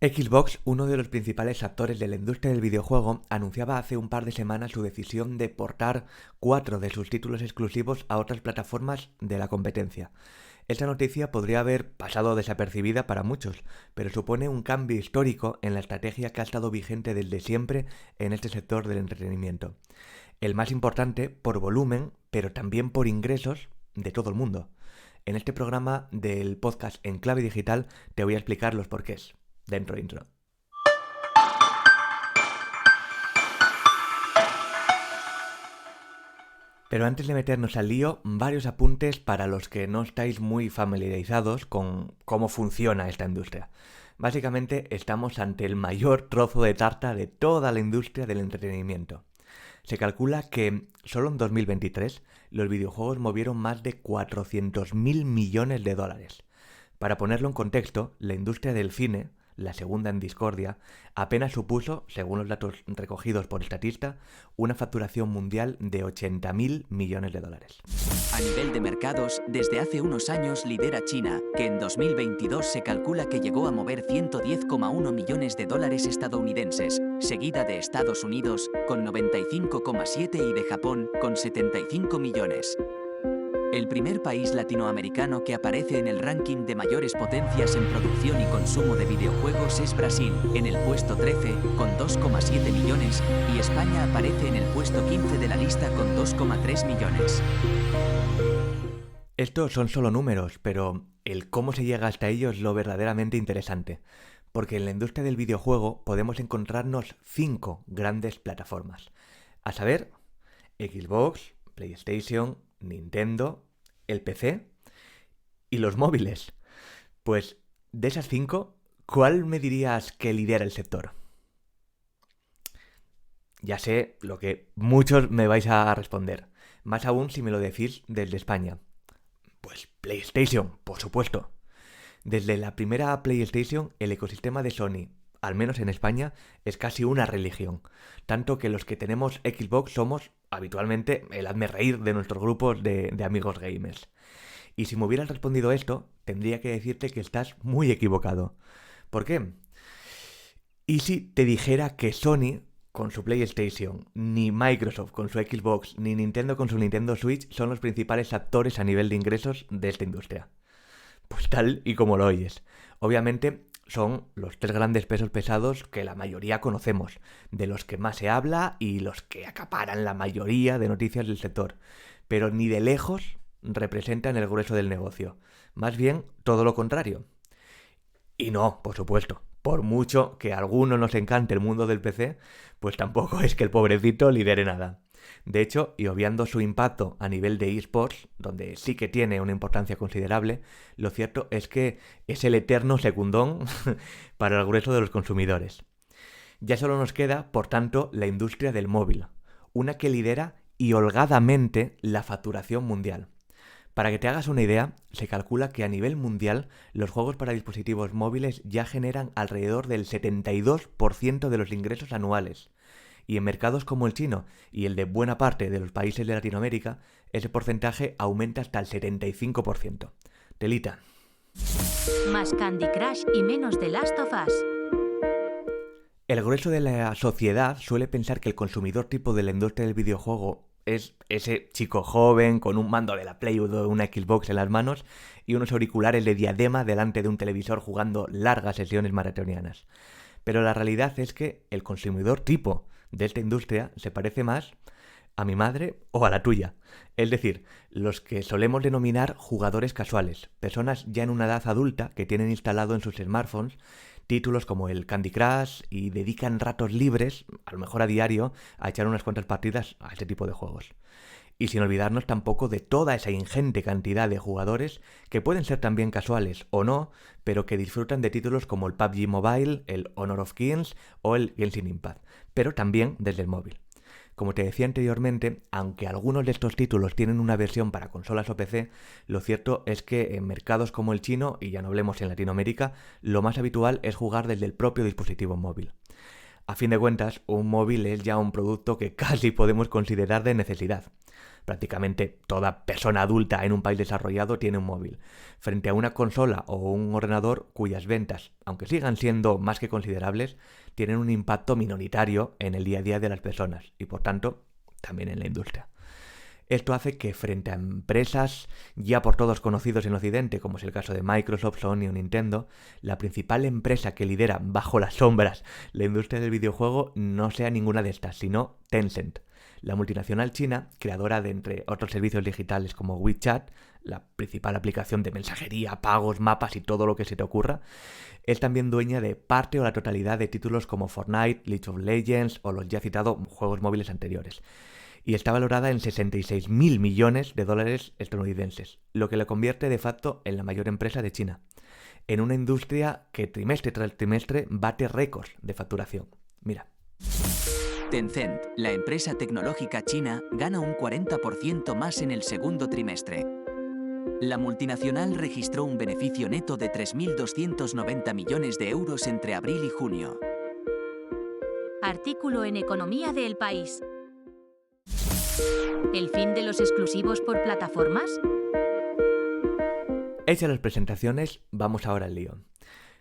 Xbox, uno de los principales actores de la industria del videojuego, anunciaba hace un par de semanas su decisión de portar 4 de sus títulos exclusivos a otras plataformas de la competencia. Esta noticia podría haber pasado desapercibida para muchos, pero supone un cambio histórico en la estrategia que ha estado vigente desde siempre en este sector del entretenimiento. El más importante por volumen, pero también por ingresos de todo el mundo. En este programa del podcast En Clave Digital te voy a explicar los porqués. Dentro intro. Pero antes de meternos al lío, varios apuntes para los que no estáis muy familiarizados con cómo funciona esta industria. Básicamente estamos ante el mayor trozo de tarta de toda la industria del entretenimiento. Se calcula que solo en 2023 los videojuegos movieron más de 400.000 millones de dólares. Para ponerlo en contexto, la industria del cine, la segunda en discordia, apenas supuso, según los datos recogidos por Statista, una facturación mundial de 80.000 millones de dólares. A nivel de mercados, desde hace unos años lidera China, que en 2022 se calcula que llegó a mover 110,1 millones de dólares estadounidenses, seguida de Estados Unidos, con 95,7 y de Japón, con 75 millones. El primer país latinoamericano que aparece en el ranking de mayores potencias en producción y consumo de videojuegos es Brasil, en el puesto 13, con 2,7 millones, y España aparece en el puesto 15 de la lista con 2,3 millones. Estos son solo números, pero el cómo se llega hasta ellos es lo verdaderamente interesante, porque en la industria del videojuego podemos encontrarnos 5 grandes plataformas, a saber, Xbox, PlayStation, Nintendo, el PC y los móviles. Pues de esas 5, ¿cuál me dirías que lidera el sector? Ya sé lo que muchos me vais a responder, más aún si me lo decís desde España. Pues PlayStation, por supuesto. Desde la primera PlayStation, el ecosistema de Sony, al menos en España, es casi una religión. Tanto que los que tenemos Xbox somos habitualmente el hazmerreír de nuestros grupos de amigos gamers. Y si me hubieras respondido esto, tendría que decirte que estás muy equivocado. ¿Por qué? ¿Y si te dijera que Sony, con su PlayStation, ni Microsoft con su Xbox, ni Nintendo con su Nintendo Switch son los principales actores a nivel de ingresos de esta industria? Pues tal y como lo oyes. Obviamente son los 3 grandes pesos pesados que la mayoría conocemos, de los que más se habla y los que acaparan la mayoría de noticias del sector, pero ni de lejos representan el grueso del negocio. Más bien todo lo contrario. Y no, por supuesto, por mucho que a alguno nos encante el mundo del PC, pues tampoco es que el pobrecito lidere nada. De hecho, y obviando su impacto a nivel de eSports, donde sí que tiene una importancia considerable, lo cierto es que es el eterno secundón para el grueso de los consumidores. Ya solo nos queda, por tanto, la industria del móvil, una que lidera y holgadamente la facturación mundial. Para que te hagas una idea, se calcula que a nivel mundial los juegos para dispositivos móviles ya generan alrededor del 72% de los ingresos anuales. Y en mercados como el chino y el de buena parte de los países de Latinoamérica, ese porcentaje aumenta hasta el 75%. Telita. Más Candy Crush y menos The Last of Us. El grueso de la sociedad suele pensar que el consumidor tipo de la industria del videojuego es ese chico joven con un mando de la Play o de una Xbox en las manos y unos auriculares de diadema delante de un televisor jugando largas sesiones maratonianas. Pero la realidad es que el consumidor tipo de esta industria se parece más a mi madre o a la tuya. Es decir, los que solemos denominar jugadores casuales, personas ya en una edad adulta que tienen instalado en sus smartphones títulos como el Candy Crush y dedican ratos libres, a lo mejor a diario, a echar unas cuantas partidas a este tipo de juegos. Y sin olvidarnos tampoco de toda esa ingente cantidad de jugadores que pueden ser también casuales o no, pero que disfrutan de títulos como el PUBG Mobile, el Honor of Kings o el Genshin Impact, pero también desde el móvil. Como te decía anteriormente, aunque algunos de estos títulos tienen una versión para consolas o PC, lo cierto es que en mercados como el chino, y ya no hablemos en Latinoamérica, lo más habitual es jugar desde el propio dispositivo móvil. A fin de cuentas, un móvil es ya un producto que casi podemos considerar de necesidad. Prácticamente toda persona adulta en un país desarrollado tiene un móvil, frente a una consola o un ordenador cuyas ventas, aunque sigan siendo más que considerables, tienen un impacto minoritario en el día a día de las personas y por tanto también en la industria. Esto hace que frente a empresas ya por todos conocidos en Occidente, como es el caso de Microsoft, Sony o Nintendo, la principal empresa que lidera bajo las sombras la industria del videojuego no sea ninguna de estas, sino Tencent, la multinacional china, creadora de entre otros servicios digitales como WeChat, la principal aplicación de mensajería, pagos, mapas y todo lo que se te ocurra. Es también dueña de parte o la totalidad de títulos como Fortnite, League of Legends o los ya citados juegos móviles anteriores. Y está valorada en 66.000 millones de dólares estadounidenses, lo que la convierte de facto en la mayor empresa de China, en una industria que trimestre tras trimestre bate récords de facturación. Mira. Tencent, la empresa tecnológica china, gana un 40% más en el segundo trimestre. La multinacional registró un beneficio neto de 3.290 millones de euros entre abril y junio. Artículo en Economía de El País. ¿El fin de los exclusivos por plataformas? Hechas las presentaciones, vamos ahora al lío.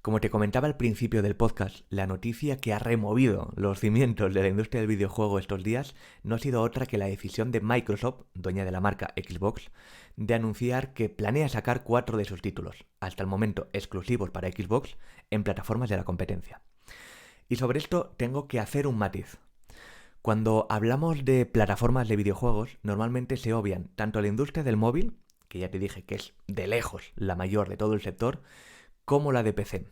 Como te comentaba al principio del podcast, la noticia que ha removido los cimientos de la industria del videojuego estos días no ha sido otra que la decisión de Microsoft, dueña de la marca Xbox, de anunciar que planea sacar 4 de sus títulos, hasta el momento exclusivos para Xbox, en plataformas de la competencia. Y sobre esto tengo que hacer un matiz. Cuando hablamos de plataformas de videojuegos, normalmente se obvian tanto la industria del móvil, que ya te dije que es de lejos la mayor de todo el sector, como la de PC.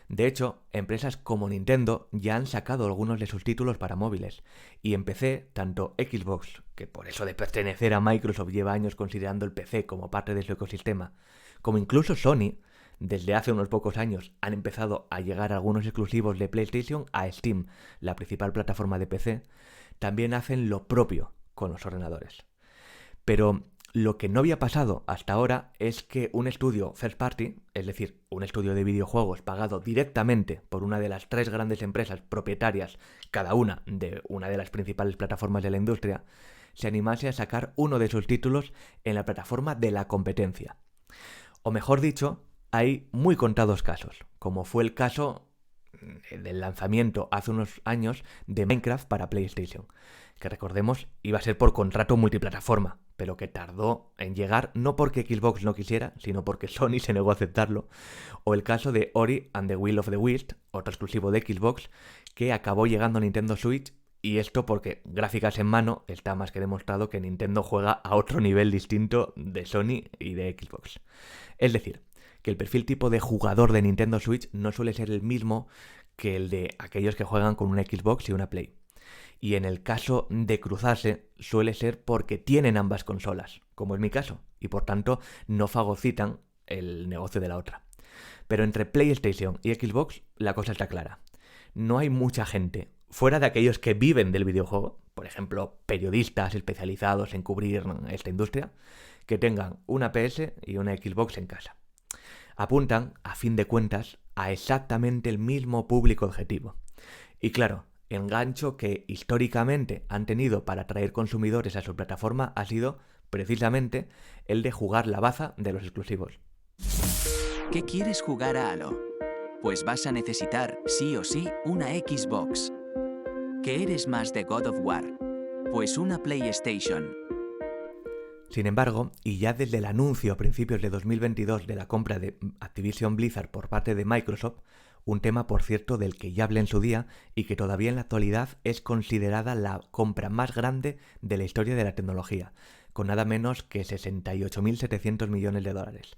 De hecho, empresas como Nintendo ya han sacado algunos de sus títulos para móviles, y en PC, tanto Xbox, que por eso de pertenecer a Microsoft lleva años considerando el PC como parte de su ecosistema, como incluso Sony, desde hace unos pocos años han empezado a llegar algunos exclusivos de PlayStation a Steam, la principal plataforma de PC, también hacen lo propio con los ordenadores. Pero lo que no había pasado hasta ahora es que un estudio first party, es decir, un estudio de videojuegos pagado directamente por una de las 3 grandes empresas propietarias, cada una de las principales plataformas de la industria, se animase a sacar uno de sus títulos en la plataforma de la competencia. O mejor dicho, hay muy contados casos, como fue el caso del lanzamiento hace unos años de Minecraft para PlayStation, que recordemos iba a ser por contrato multiplataforma, pero que tardó en llegar no porque Xbox no quisiera, sino porque Sony se negó a aceptarlo, o el caso de Ori and the Will of the Wisps, otro exclusivo de Xbox, que acabó llegando a Nintendo Switch, y esto porque, gráficas en mano, está más que demostrado que Nintendo juega a otro nivel distinto de Sony y de Xbox. Es decir, que el perfil tipo de jugador de Nintendo Switch no suele ser el mismo que el de aquellos que juegan con una Xbox y una Play. Y en el caso de cruzarse, suele ser porque tienen ambas consolas, como es mi caso, y por tanto no fagocitan el negocio de la otra. Pero entre PlayStation y Xbox la cosa está clara. No hay mucha gente, fuera de aquellos que viven del videojuego, por ejemplo, periodistas especializados en cubrir esta industria, que tengan una PS y una Xbox en casa. Apuntan, a fin de cuentas, a exactamente el mismo público objetivo. Y claro, el gancho que históricamente han tenido para atraer consumidores a su plataforma ha sido, precisamente, el de jugar la baza de los exclusivos. ¿Qué quieres jugar a Halo? Pues vas a necesitar, sí o sí, una Xbox. ¿Que eres más de God of War? Pues una PlayStation. Sin embargo, y ya desde el anuncio a principios de 2022 de la compra de Activision Blizzard por parte de Microsoft, un tema, por cierto, del que ya hablé en su día y que todavía en la actualidad es considerada la compra más grande de la historia de la tecnología, con nada menos que 68.700 millones de dólares.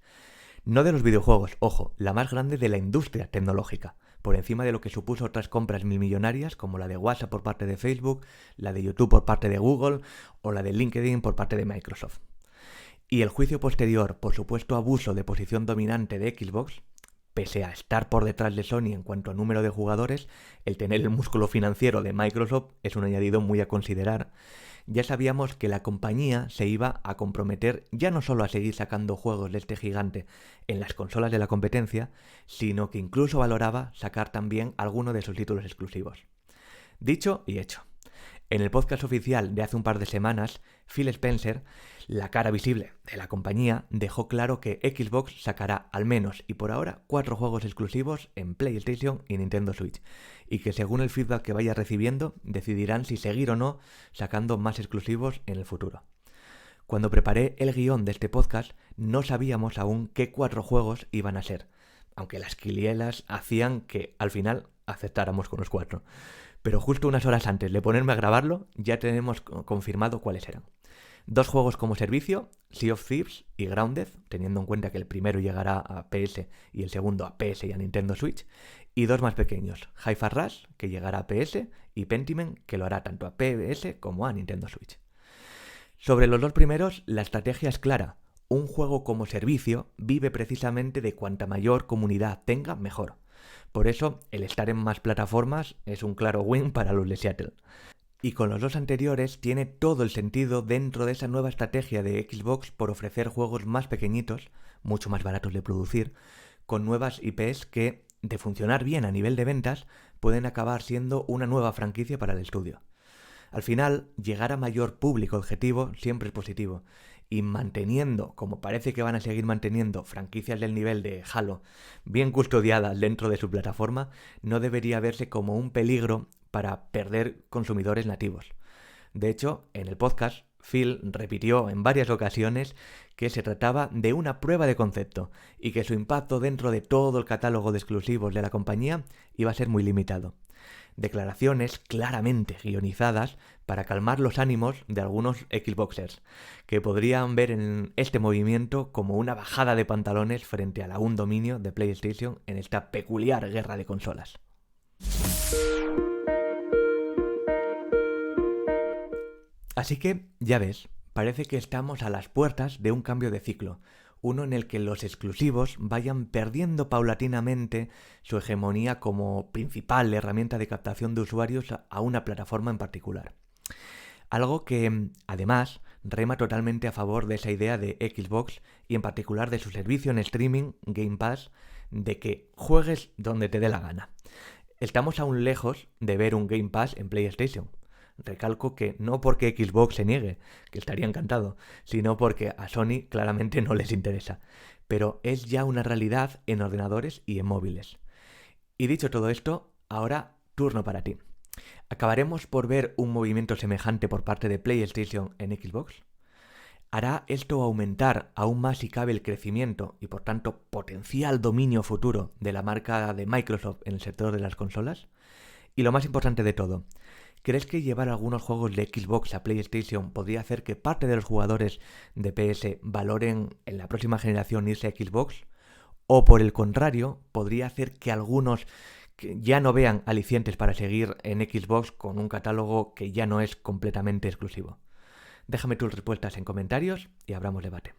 No de los videojuegos, ojo, la más grande de la industria tecnológica, por encima de lo que supuso otras compras milmillonarias como la de WhatsApp por parte de Facebook, la de YouTube por parte de Google o la de LinkedIn por parte de Microsoft. Y el juicio posterior por supuesto abuso de posición dominante de Xbox, pese a estar por detrás de Sony en cuanto a número de jugadores, el tener el músculo financiero de Microsoft es un añadido muy a considerar. Ya sabíamos que la compañía se iba a comprometer ya no solo a seguir sacando juegos de este gigante en las consolas de la competencia, sino que incluso valoraba sacar también alguno de sus títulos exclusivos. Dicho y hecho. En el podcast oficial de hace un par de semanas, Phil Spencer, la cara visible de la compañía, dejó claro que Xbox sacará al menos y por ahora 4 juegos exclusivos en PlayStation y Nintendo Switch, y que según el feedback que vaya recibiendo decidirán si seguir o no sacando más exclusivos en el futuro. Cuando preparé el guión de este podcast no sabíamos aún qué 4 juegos iban a ser, aunque las quilielas hacían que al final aceptáramos con los 4. Pero justo unas horas antes de ponerme a grabarlo ya tenemos confirmado cuáles eran. 2 juegos como servicio, Sea of Thieves y Grounded, teniendo en cuenta que el primero llegará a PS y el segundo a PS y a Nintendo Switch, y 2 más pequeños, Hi-Fi Rush, que llegará a PS, y Pentiment, que lo hará tanto a PS como a Nintendo Switch. Sobre los 2 primeros, la estrategia es clara. Un juego como servicio vive precisamente de cuanta mayor comunidad tenga, mejor. Por eso, el estar en más plataformas es un claro win para los de Seattle. Y con los 2 anteriores tiene todo el sentido dentro de esa nueva estrategia de Xbox por ofrecer juegos más pequeñitos, mucho más baratos de producir, con nuevas IPs que, de funcionar bien a nivel de ventas, pueden acabar siendo una nueva franquicia para el estudio. Al final, llegar a mayor público objetivo siempre es positivo, y manteniendo, como parece que van a seguir manteniendo, franquicias del nivel de Halo bien custodiadas dentro de su plataforma, no debería verse como un peligro para perder consumidores nativos. De hecho, en el podcast, Phil repitió en varias ocasiones que se trataba de una prueba de concepto y que su impacto dentro de todo el catálogo de exclusivos de la compañía iba a ser muy limitado. Declaraciones claramente guionizadas para calmar los ánimos de algunos Xboxers, que podrían ver en este movimiento como una bajada de pantalones frente al aún dominio de PlayStation en esta peculiar guerra de consolas. Así que, ya ves, parece que estamos a las puertas de un cambio de ciclo, uno en el que los exclusivos vayan perdiendo paulatinamente su hegemonía como principal herramienta de captación de usuarios a una plataforma en particular. Algo que, además, rema totalmente a favor de esa idea de Xbox y en particular de su servicio en streaming, Game Pass, de que juegues donde te dé la gana. Estamos aún lejos de ver un Game Pass en PlayStation. Recalco que no porque Xbox se niegue, que estaría encantado, sino porque a Sony claramente no les interesa. Pero es ya una realidad en ordenadores y en móviles. Y dicho todo esto, ahora turno para ti. ¿Acabaremos por ver un movimiento semejante por parte de PlayStation en Xbox? ¿Hará esto aumentar aún más si cabe el crecimiento y por tanto potencial dominio futuro de la marca de Microsoft en el sector de las consolas? Y lo más importante de todo, ¿crees que llevar algunos juegos de Xbox a PlayStation podría hacer que parte de los jugadores de PS valoren en la próxima generación irse a Xbox? ¿O por el contrario, podría hacer que algunos ya no vean alicientes para seguir en Xbox con un catálogo que ya no es completamente exclusivo? Déjame tus respuestas en comentarios y abramos debate.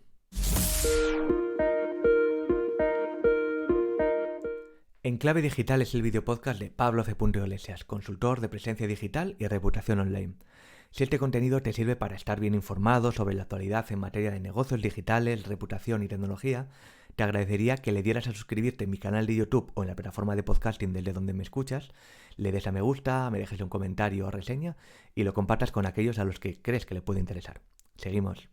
Enclave Digital es el videopodcast de Pablo C. Iglesias, consultor de presencia digital y reputación online. Si este contenido te sirve para estar bien informado sobre la actualidad en materia de negocios digitales, reputación y tecnología, te agradecería que le dieras a suscribirte en mi canal de YouTube o en la plataforma de podcasting desde donde me escuchas, le des a me gusta, me dejes un comentario o reseña y lo compartas con aquellos a los que crees que le puede interesar. Seguimos.